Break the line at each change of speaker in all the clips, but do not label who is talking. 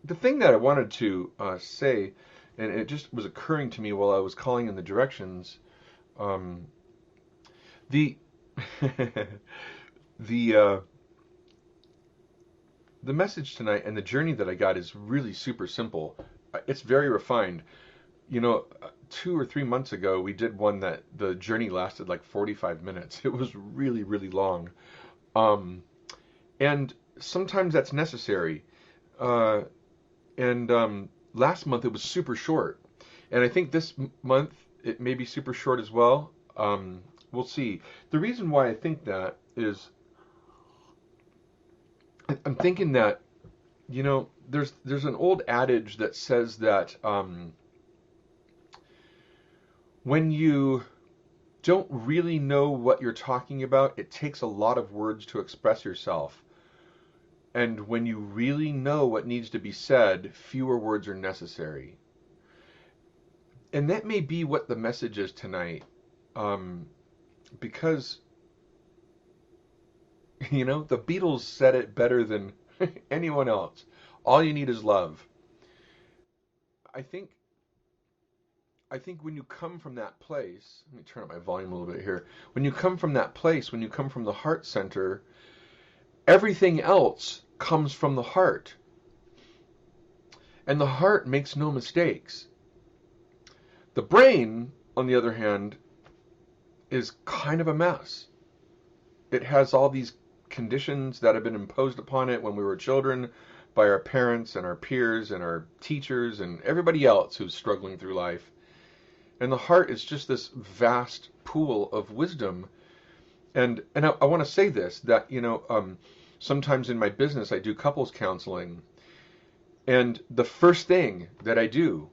the thing that I wanted to say, and it just was occurring to me while I was calling in the directions, um, the the uh, the message tonight and the journey that I got is really super simple. It's very refined. 2 or 3 months ago, we did one that the journey lasted like 45 minutes. It was really, really long. Um, and sometimes that's necessary. Uh, and last month it was super short. And I think this month it may be super short as well. We'll see. The reason why I think that is I'm thinking that, there's an old adage that says that when you don't really know what you're talking about, it takes a lot of words to express yourself. And when you really know what needs to be said, fewer words are necessary. And that may be what the message is tonight. Um, because, the Beatles said it better than anyone else. All you need is love. I think I think when you come from that place, let me turn up my volume a little bit here. When you come from that place, when you come from the heart center, everything else comes from the heart. And the heart makes no mistakes. The brain, on the other hand, is kind of a mess. It has all these conditions that have been imposed upon it when we were children by our parents and our peers and our teachers and everybody else who's struggling through life. And the heart is just this vast pool of wisdom. And I want to say this, that, sometimes in my business I do couples counseling. And the first thing that I do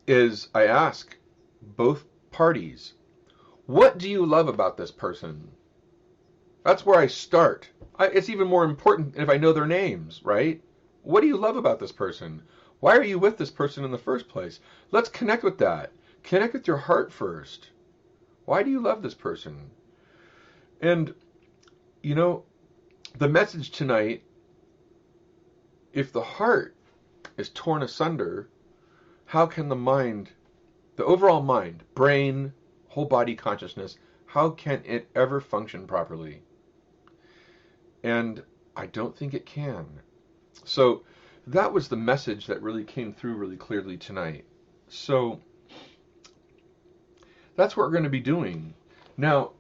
is I ask both parties, what do you love about this person? That's where I start. It's even more important if I know their names, right? What do you love about this person? Why are you with this person in the first place? Let's connect with that. Connect with your heart first. Why do you love this person? And, the message tonight, if the heart is torn asunder, how can the mind, the overall mind, brain, whole body consciousness, how can it ever function properly? And I don't think it can. So that was the message that really came through really clearly tonight. So that's what we're going to be doing. Now,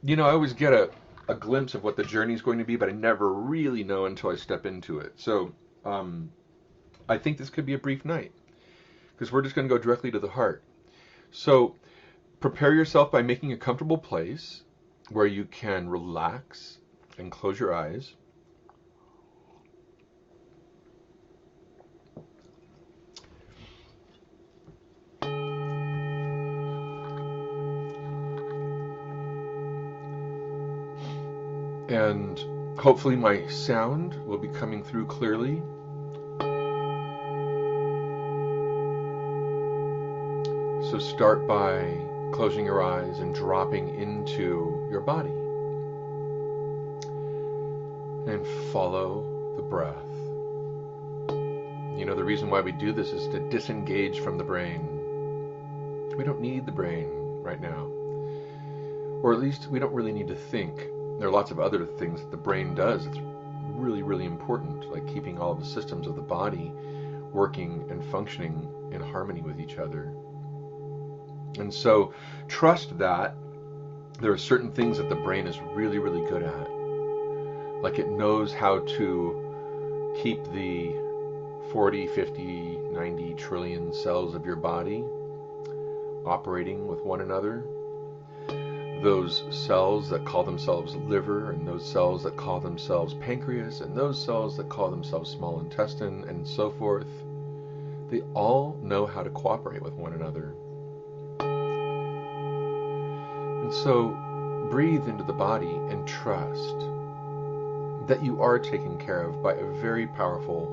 I always get a glimpse of what the journey is going to be, but I never really know until I step into it. So I think this could be a brief night because we're just going to go directly to the heart. So prepare yourself by making a comfortable place where you can relax and close your eyes. And hopefully my sound will be coming through clearly. So start by closing your eyes and dropping into your body. And follow the breath. The reason why we do this is to disengage from the brain. We don't need the brain right now. Or at least we don't really need to think. There are lots of other things that the brain does. It's really, really important, like keeping all of the systems of the body working and functioning in harmony with each other. And so trust that there are certain things that the brain is really, really good at. Like it knows how to keep the 40, 50, 90 trillion cells of your body operating with one another. Those cells that call themselves liver, and those cells that call themselves pancreas, and those cells that call themselves small intestine, and so forth, they all know how to cooperate with one another. And so breathe into the body and trust that you are taken care of by a very powerful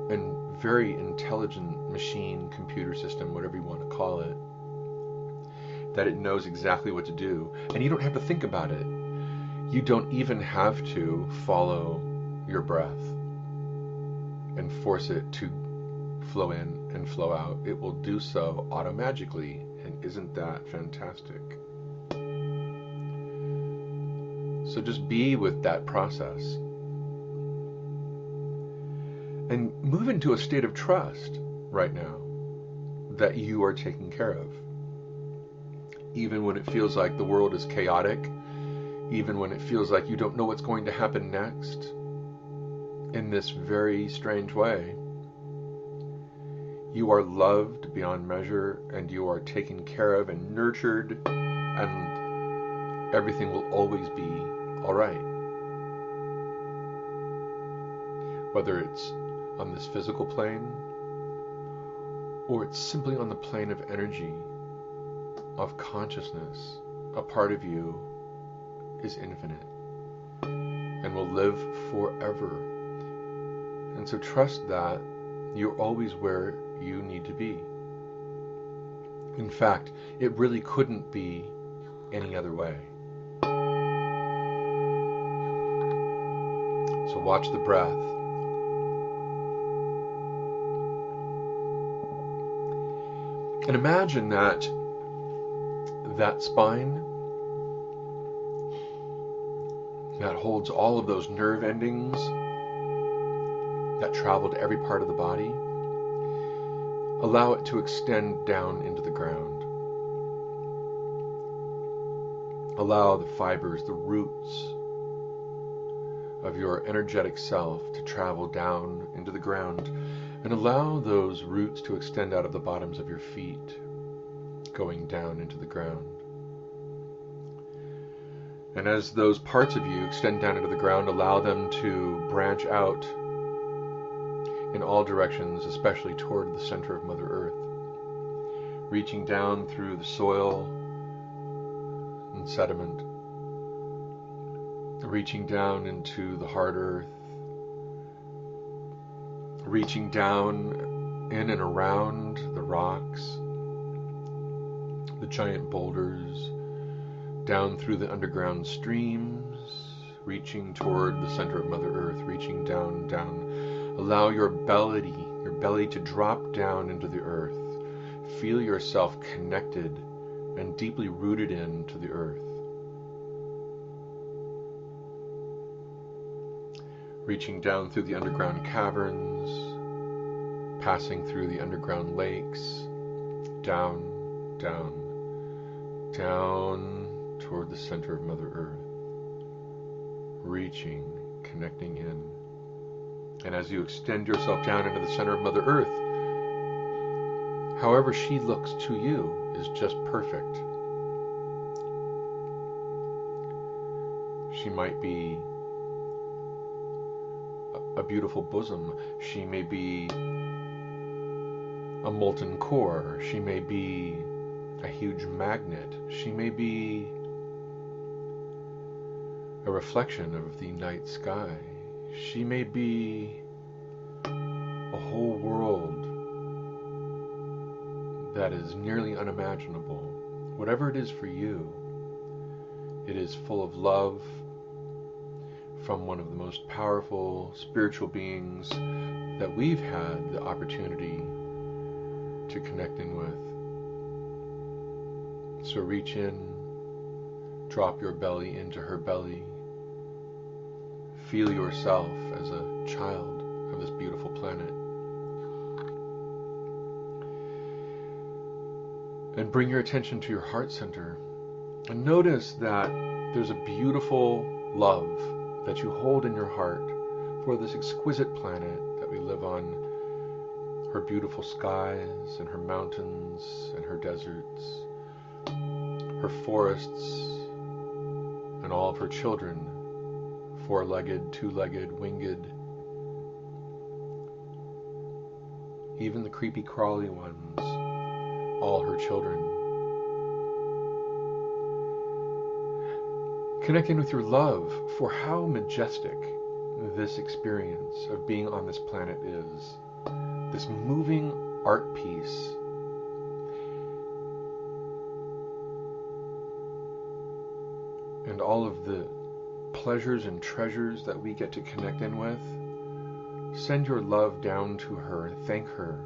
and very intelligent machine, computer system, whatever you want to call it, that it knows exactly what to do. And you don't have to think about it. You don't even have to follow your breath. and force it to flow in and flow out. It will do so automagically, and isn't that fantastic? So just be with that process and move into a state of trust right now that you are taken care of. Even when it feels like the world is chaotic, even when it feels like you don't know what's going to happen next, in this very strange way, you are loved beyond measure, and you are taken care of and nurtured, and everything will always be all right. Whether it's on this physical plane, or it's simply on the plane of energy, of consciousness, a part of you is infinite and will live forever. And so trust that you're always where you need to be. In fact, it really couldn't be any other way. So watch the breath. And imagine that spine that holds all of those nerve endings that travel to every part of the body, allow it to extend down into the ground. Allow the fibers, the roots of your energetic self to travel down into the ground, and allow those roots to extend out of the bottoms of your feet, going down into the ground. And as those parts of you extend down into the ground, allow them to branch out in all directions, especially toward the center of Mother Earth, reaching down through the soil and sediment, reaching down into the hard earth, reaching down in and around the rocks, the giant boulders, down through the underground streams, reaching toward the center of Mother Earth, reaching down, down. Allow your belly to drop down into the earth. Feel yourself connected and deeply rooted into the earth. Reaching down through the underground caverns, passing through the underground lakes, down, down, down toward the center of Mother Earth. Reaching, connecting in. And as you extend yourself down into the center of Mother Earth, however she looks to you is just perfect. She might be a beautiful bosom. She may be a molten core. She may be a huge magnet. She may be a reflection of the night sky. She may be a whole world that is nearly unimaginable. Whatever it is for you, it is full of love from one of the most powerful spiritual beings that we've had the opportunity to connect in with. So reach in, drop your belly into her belly. Feel yourself as a child of this beautiful planet. And bring your attention to your heart center. And notice that there's a beautiful love that you hold in your heart for this exquisite planet that we live on. Her beautiful skies and her mountains and her deserts, her forests and all of her children, four-legged, two-legged, winged, even the creepy crawly ones, all her children. Connect in with your love for how majestic this experience of being on this planet is. This moving art piece. And all of the pleasures and treasures that we get to connect in with, Send your love down to her. Thank her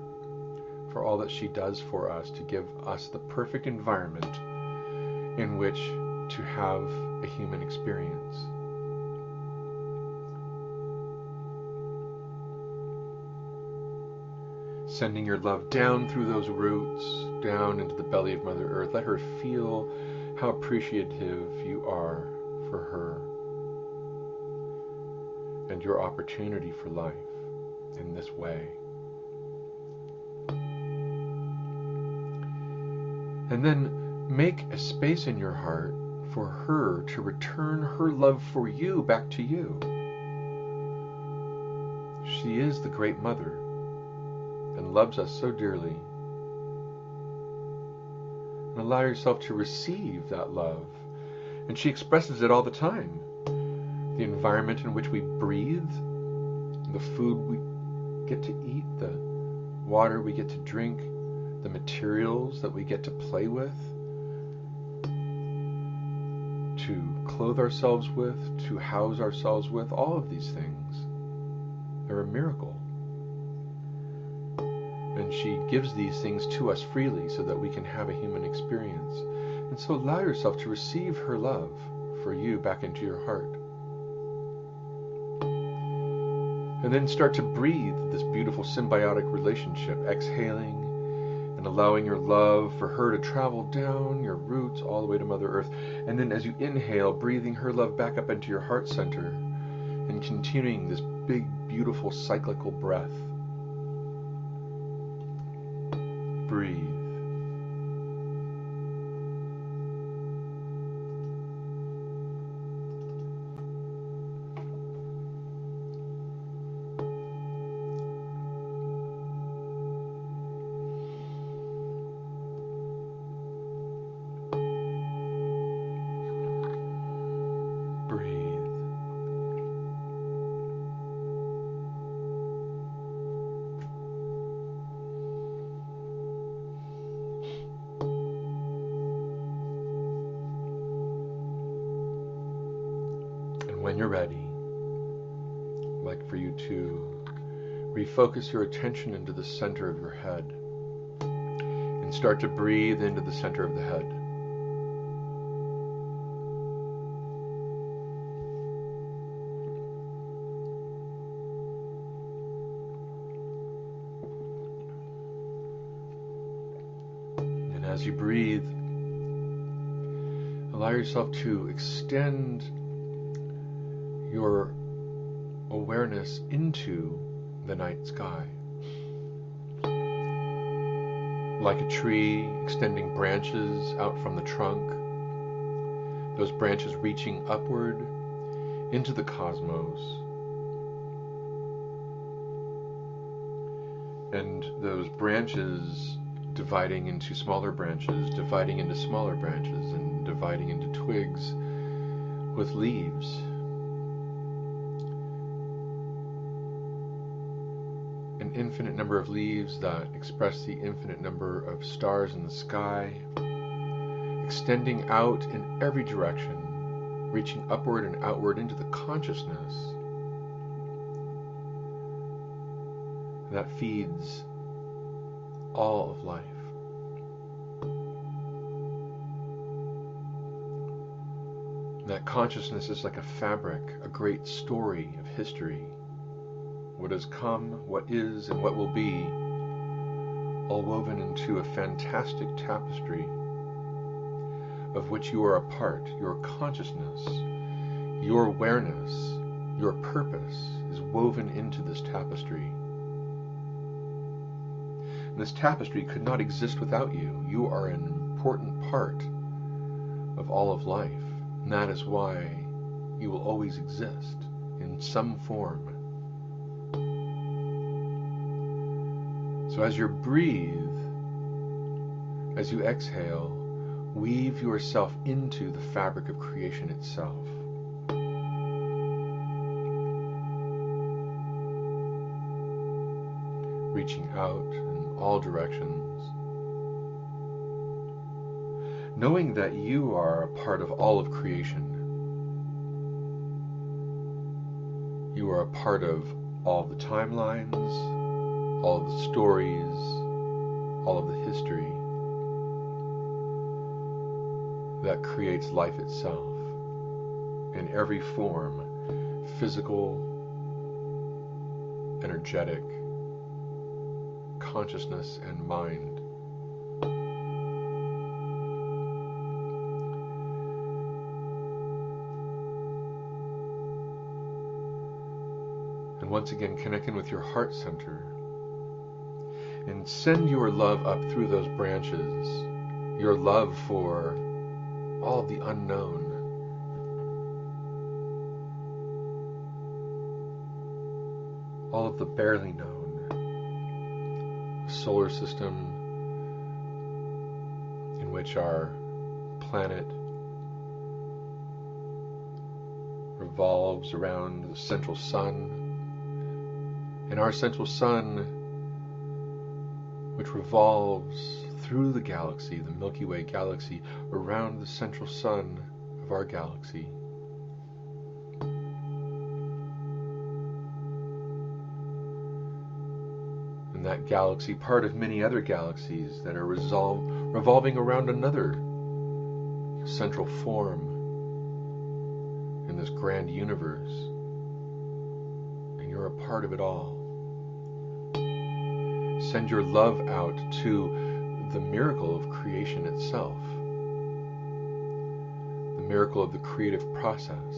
for all that she does for us to give us the perfect environment in which to have a human experience. Sending your love down through those roots, down into the belly of Mother Earth. Let her feel how appreciative you are for her and your opportunity for life in this way. And then make a space in your heart for her to return her love for you back to you. She is the Great Mother and loves us so dearly. And allow yourself to receive that love. And she expresses it all the time. The environment in which we breathe, the food we get to eat, the water we get to drink, the materials that we get to play with, to clothe ourselves with, to house ourselves with, all of these things. They're a miracle. And she gives these things to us freely so that we can have a human experience. And so allow yourself to receive her love for you back into your heart. And then start to breathe this beautiful symbiotic relationship, exhaling and allowing your love for her to travel down your roots all the way to Mother Earth. And then as you inhale, breathing her love back up into your heart center and continuing this big, beautiful cyclical breath. Breathe. When you're ready, I'd like for you to refocus your attention into the center of your head and start to breathe into the center of the head. And as you breathe, allow yourself to extend your awareness into the night sky. Like a tree extending branches out from the trunk, those branches reaching upward into the cosmos, and those branches dividing into smaller branches, dividing into smaller branches, and dividing into twigs with leaves. An infinite number of leaves that express the infinite number of stars in the sky, extending out in every direction, reaching upward and outward into the consciousness that feeds all of life. That consciousness is like a fabric, a great story of history. What has come, what is, and what will be, all woven into a fantastic tapestry of which you are a part. Your consciousness, your awareness, your purpose is woven into this tapestry. And this tapestry could not exist without you. You are an important part of all of life, and that is why you will always exist in some form. So as you breathe, as you exhale, weave yourself into the fabric of creation itself. Reaching out in all directions. Knowing that you are a part of all of creation. You are a part of all of the timelines, all of the stories, all of the history that creates life itself in every form, physical, energetic, consciousness, and mind. And once again, connecting with your heart center, and send your love up through those branches, your love for all of the unknown, all of the barely known, the solar system in which our planet revolves around the central sun, and our central sun, which revolves through the galaxy, the Milky Way galaxy, around the central sun of our galaxy. And that galaxy, part of many other galaxies that are revolving around another central form in this grand universe. And you're a part of it all. Send your love out to the miracle of creation itself, the miracle of the creative process,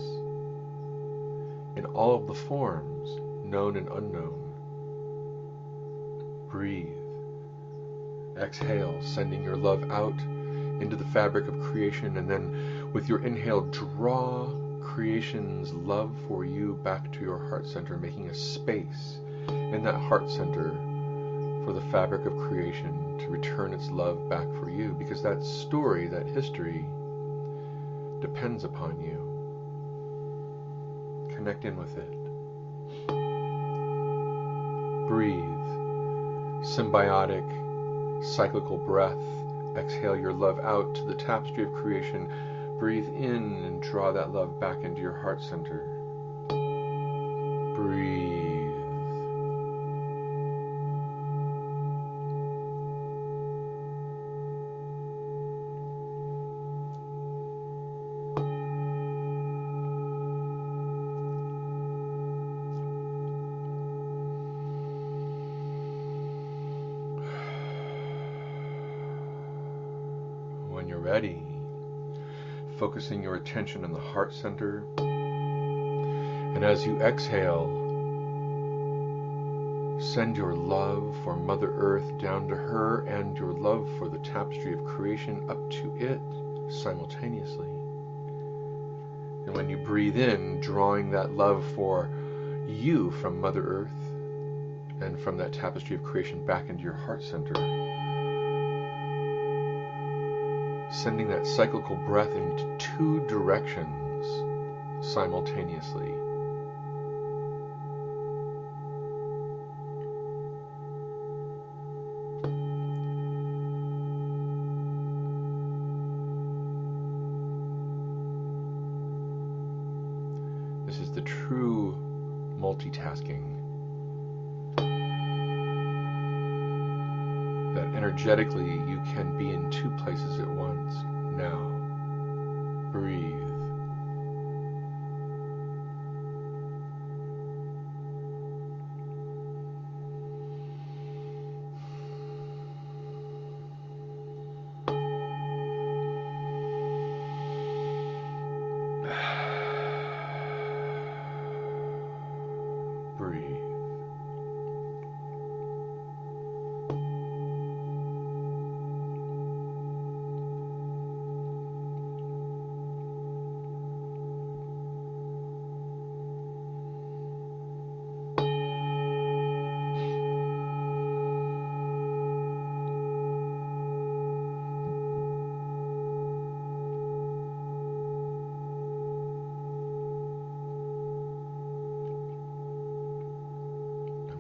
in all of the forms, known and unknown. Breathe. Exhale, sending your love out into the fabric of creation, and then with your inhale, draw creation's love for you back to your heart center, making a space in that heart center for the fabric of creation to return its love back for you, because that story, that history, depends upon you. Connect in with it. Breathe. Symbiotic, cyclical breath. Exhale your love out to the tapestry of creation. Breathe in and draw that love back into your heart center. Breathe. When you're ready, focusing your attention on the heart center, and as you exhale, send your love for Mother Earth down to her, and your love for the tapestry of creation up to it simultaneously. And when you breathe in, drawing that love for you from Mother Earth and from that tapestry of creation back into your heart center, sending that cyclical breath into two directions simultaneously. This is the true multitasking that energetically you can be in two places at once. Now, breathe. Breathe.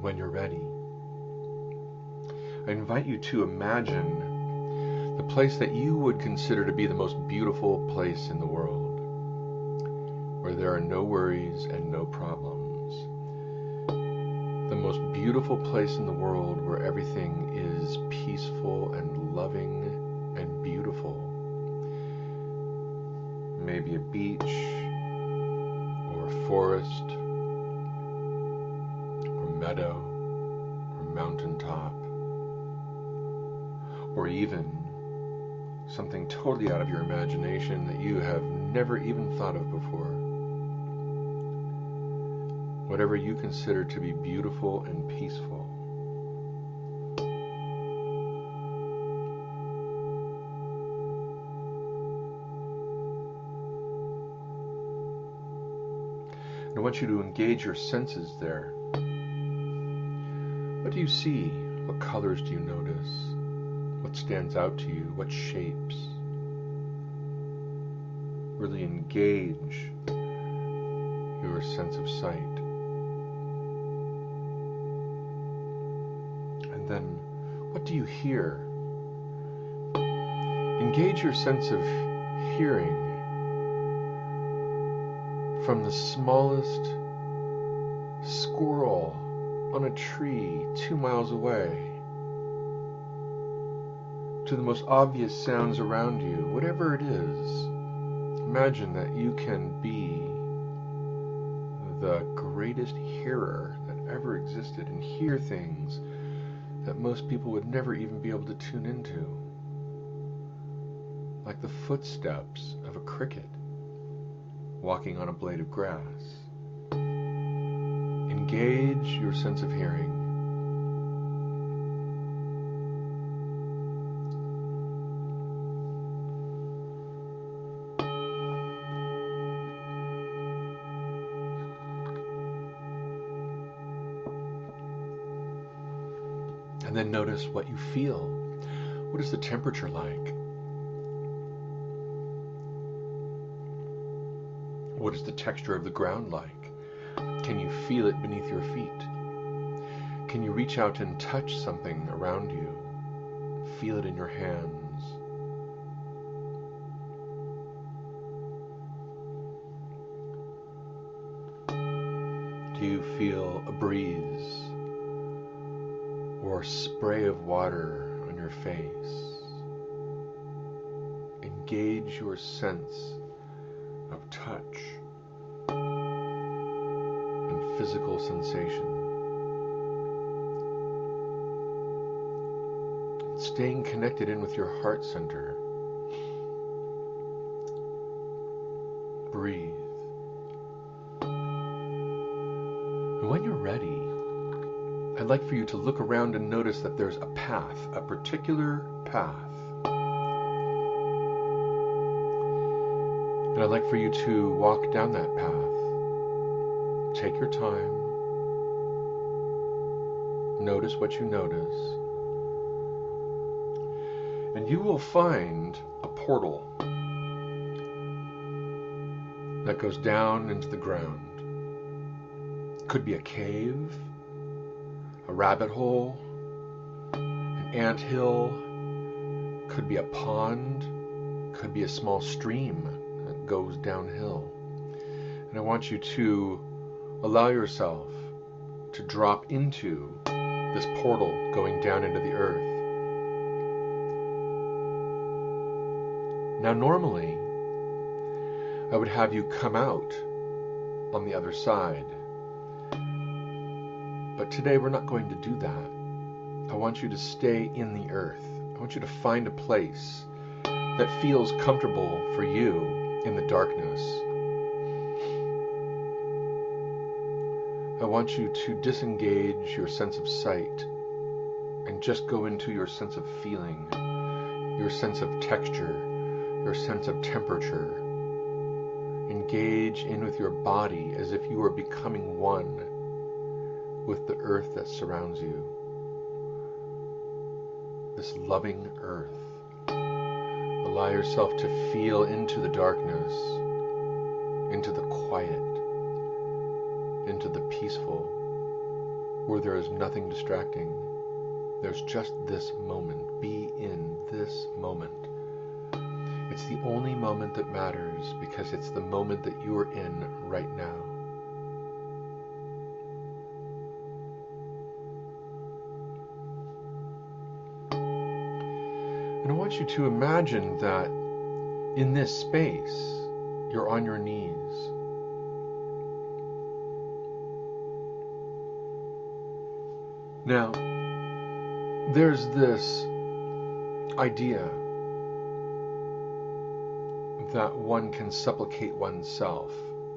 When you're ready, I invite you to imagine the place that you would consider to be the most beautiful place in the world, where there are no worries and no problems. the most beautiful place in the world where everything is peaceful and loving and beautiful. Maybe a beach or a forest or meadow or mountaintop, or even something totally out of your imagination that you have never even thought of before. Whatever you consider to be beautiful and peaceful. And I want you to engage your senses there. What do you see? What colors do you notice? What stands out to you? What shapes? Really engage your sense of sight. And then, what do you hear? Engage your sense of hearing from the smallest squirrel on a tree 2 miles away to the most obvious sounds around you, whatever it is. Imagine that you can be the greatest hearer that ever existed and hear things that most people would never even be able to tune into. Like the footsteps of a cricket walking on a blade of grass. Engage your sense of hearing. And then notice what you feel. What is the temperature like? What is the texture of the ground like? Can you feel it beneath your feet? Can you reach out and touch something around you? Feel it in your hands. Do you feel a breeze or a spray of water on your face? Engage your sense of touch and physical sensation. Staying connected in with your heart center. Breathe. And when you're ready, I'd like for you to look around and notice that there's a path, a particular path. And I'd like for you to walk down that path. Take your time. Notice what you notice. And you will find a portal that goes down into the ground. It could be a cave, a rabbit hole, an anthill, could be a pond, could be a small stream that goes downhill. And I want you to allow yourself to drop into this portal going down into the earth. Now normally, I would have you come out on the other side. But today we're not going to do that. I want you to stay in the earth. I want you to find a place that feels comfortable for you in the darkness. I want you to disengage your sense of sight and just go into your sense of feeling, your sense of texture, your sense of temperature. Engage in with your body as if you were becoming one with the earth that surrounds you. This loving earth. Allow yourself to feel into the darkness, into the quiet, into the peaceful, where there is nothing distracting. There's just this moment. Be in this moment. It's the only moment that matters because it's the moment that you're in right now. And I want you to imagine that in this space, you're on your knees. Now, there's this idea that one can supplicate oneself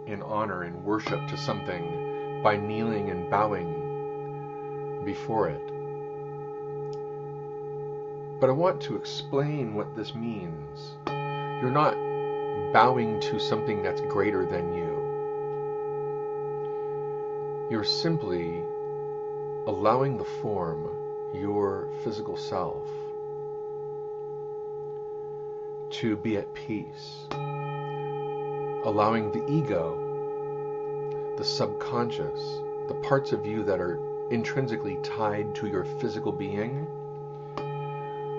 in honor and worship to something by kneeling and bowing before it. But I want to explain what this means. You're not bowing to something that's greater than you. You're simply allowing the form, your physical self, to be at peace. Allowing the ego, the subconscious, the parts of you that are intrinsically tied to your physical being,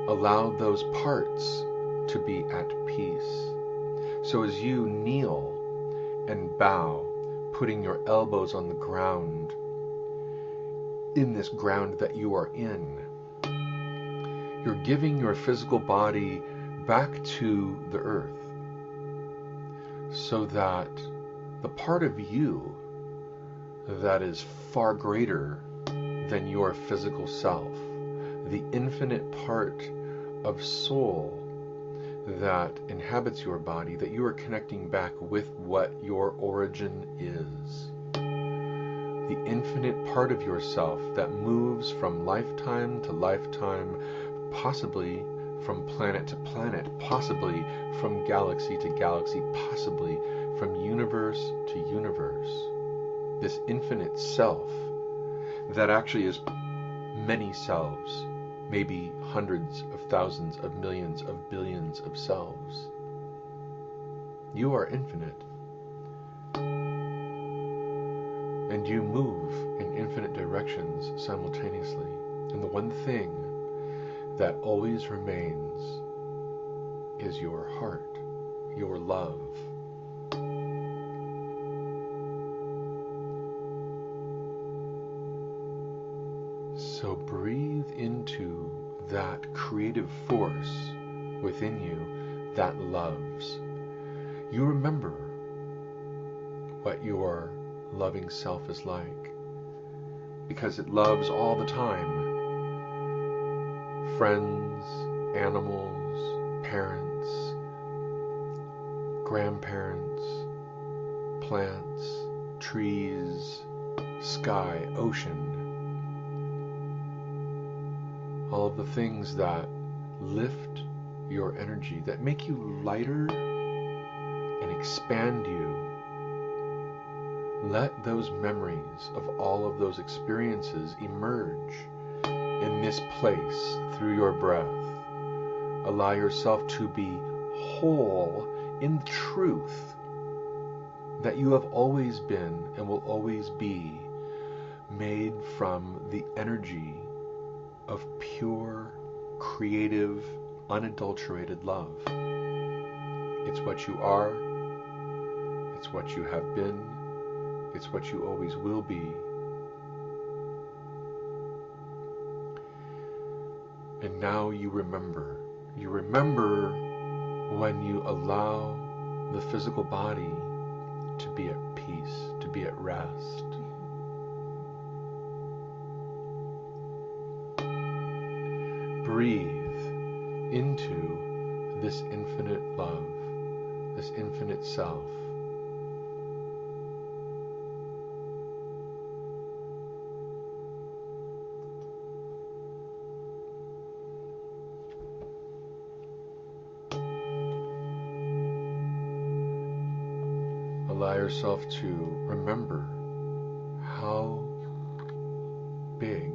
allow those parts to be at peace. So as you kneel and bow, putting your elbows on the ground, in this ground that you are in, you're giving your physical body back to the earth, so that the part of you that is far greater than your physical self, the infinite part of soul that inhabits your body, that you are connecting back with what your origin is. The infinite part of yourself that moves from lifetime to lifetime, possibly from planet to planet, possibly from galaxy to galaxy, possibly from universe to universe. This infinite self that actually is many selves, maybe hundreds of thousands of millions of billions of selves. You are infinite. And you move in infinite directions simultaneously. And the one thing that always remains is your heart, your love. So breathe into that creative force within you that loves. You remember what your loving self is like, because it loves all the time. Friends, animals, parents, grandparents, plants, trees, sky, ocean. All of the things that lift your energy, that make you lighter and expand you. Let those memories of all of those experiences emerge in this place through your breath. Allow yourself to be whole in the truth that you have always been and will always be, made from the energy of pure, creative, unadulterated love. It's what you are, it's what you have been, it's what you always will be. And now you remember. You remember when you allow the physical body to be at peace, to be at rest. Breathe into this infinite love, this infinite self. Allow yourself to remember how big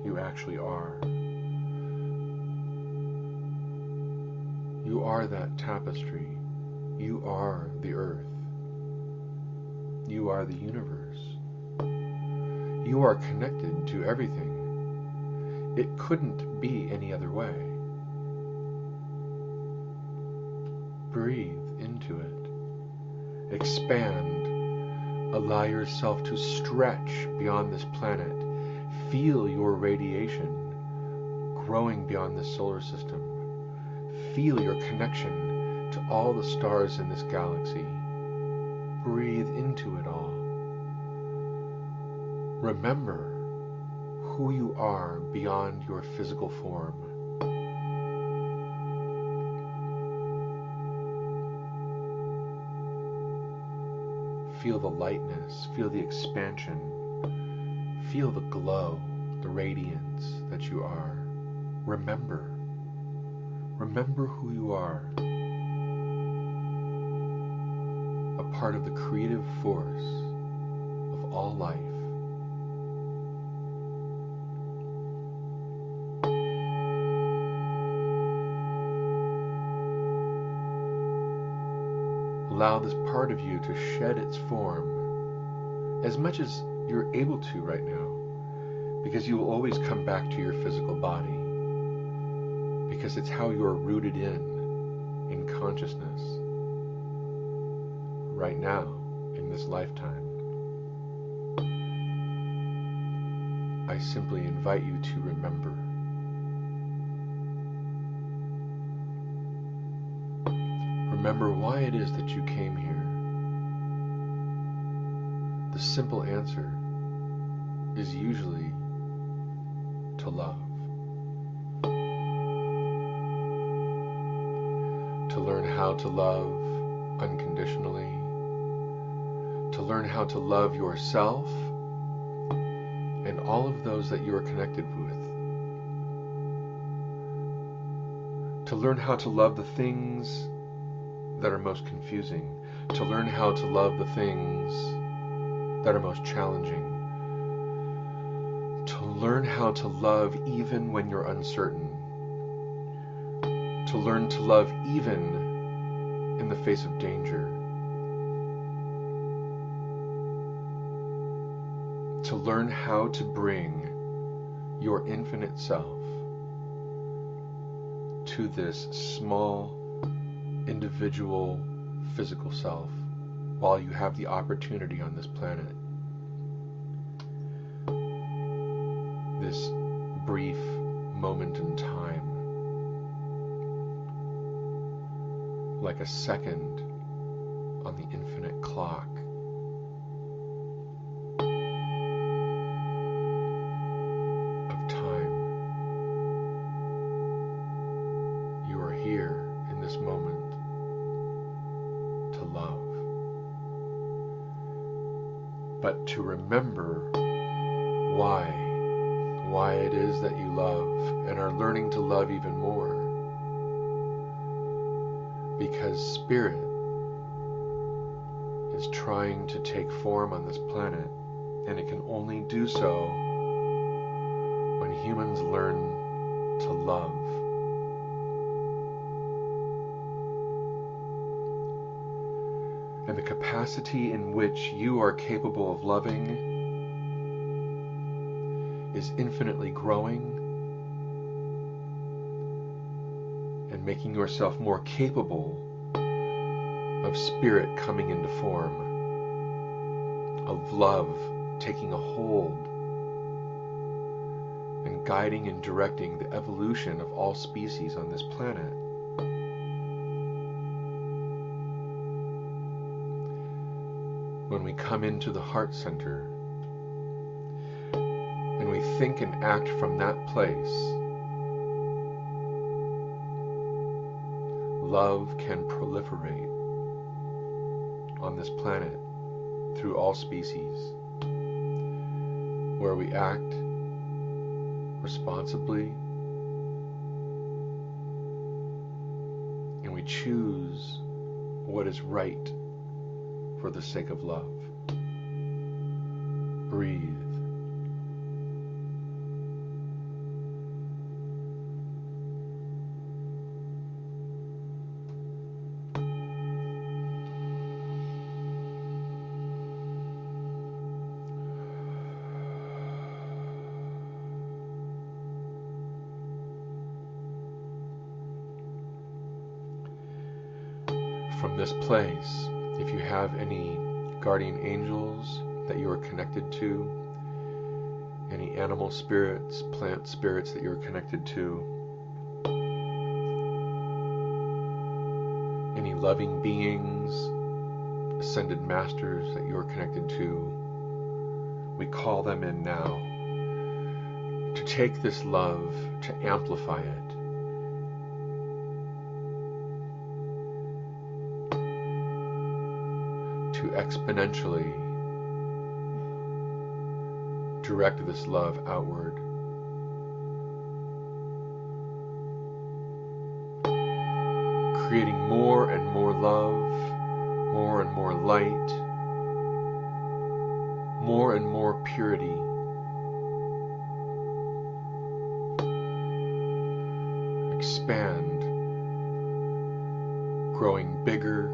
you actually are. You are that tapestry. You are the earth. You are the universe. You are connected to everything. It couldn't be any other way. Breathe into it. Expand. Allow yourself to stretch beyond this planet. Feel your radiation growing beyond this solar system. Feel your connection to all the stars in this galaxy. Breathe into it all. Remember who you are beyond your physical form. Feel the lightness, feel the expansion, feel the glow, the radiance that you are. Remember who you are. A part of the creative force of all life. Allow this part of you to shed its form as much as you're able to right now, because you will always come back to your physical body, because it's how you're rooted in consciousness right now in this lifetime. I simply invite you to remember. Remember why it is that you came here. The simple answer is usually to love. To learn how to love unconditionally. To learn how to love yourself and all of those that you are connected with. To learn how to love the things that are most confusing, to learn how to love the things that are most challenging, to learn how to love even when you're uncertain, to learn to love even in the face of danger, to learn how to bring your infinite self to this small individual physical self while you have the opportunity on this planet. This brief moment in time, like a second on the infinite clock. Of time. You are here in this moment to love, but to remember why it is that you love and are learning to love even more, because Spirit is trying to take form on this planet, and it can only do so when humans learn to love. And the capacity in which you are capable of loving is infinitely growing and making yourself more capable of Spirit coming into form, of love taking a hold and guiding and directing the evolution of all species on this planet. When we come into the heart center and we think and act from that place, love can proliferate on this planet through all species, where we act responsibly and we choose what is right for the sake of love. Breathe. From this place, if you have any guardian angels that you are connected to, any animal spirits, plant spirits that you're connected to, any loving beings, ascended masters that you're connected to. We call them in now to take this love, to amplify it, to exponentially direct this love outward, creating more and more love, more and more light, more and more purity. Expand, growing bigger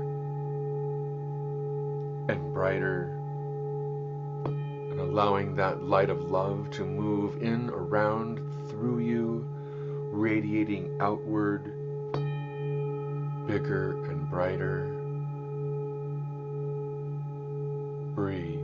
and brighter, and allowing that light of love to move in, around, through you, radiating outward, bigger and brighter. Breathe.